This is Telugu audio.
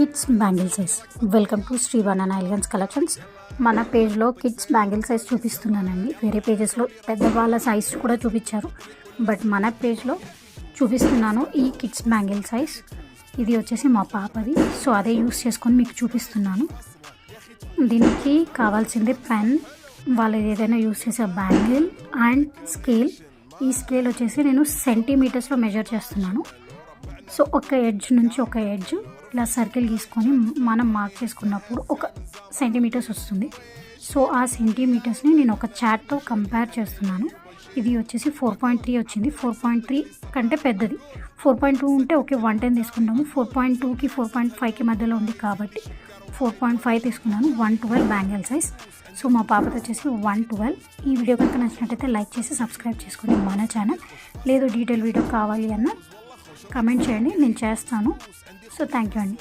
Kids bangle size. Welcome to Shri banana elegance collections. మన పేజ్లో కిడ్స్ బ్యాంగిల్ సైజ్ చూపిస్తున్నానండి. వేరే పేజెస్లో పెద్దవాళ్ళ సైజ్ కూడా చూపించారు, బట్ మన పేజ్లో చూపిస్తున్నాను ఈ కిడ్స్ బ్యాంగిల్ సైజ్. ఇది వచ్చేసి మా పాపది, సో అదే యూస్ చేసుకొని మీకు చూపిస్తున్నాను. దీనికి కావాల్సింది పెన్, వాళ్ళు ఏదైనా యూస్ చేసే బ్యాంగిల్ అండ్ స్కేల్. ఈ స్కేల్ వచ్చేసి నేను సెంటీమీటర్స్లో మెజర్ చేస్తున్నాను. సో ఒక ఎడ్జ్ నుంచి ఒక ఎడ్జ్ ఇలా సర్కిల్ గీసుకొని మనం మార్క్ చేసుకున్నప్పుడు ఒక సెంటీమీటర్స్ వస్తుంది. సో ఆ సెంటీమీటర్స్ని నేను ఒక చార్ట్తో కంపేర్ చేస్తున్నాను. ఇది వచ్చేసి 4.3 వచ్చింది. 4.3 కంటే పెద్దది. 4.2 ఉంటే ఓకే 110 తీసుకుంటాము. 4.2కి 4.5కి మధ్యలో ఉంది కాబట్టి 4.5 తీసుకున్నాను. 112 బ్యాంగిల్ సైజ్. సో మా పాపతో వచ్చేసి 112. ఈ వీడియో కనుక నచ్చినట్టయితే లైక్ చేసి సబ్స్క్రైబ్ చేసుకోండి మన ఛానల్. లేదు డీటెయిల్ వీడియో కావాలి అన్న కమెంట్ చేయండి, నేను చేస్తాను. సో థ్యాంక్ యూ అండి.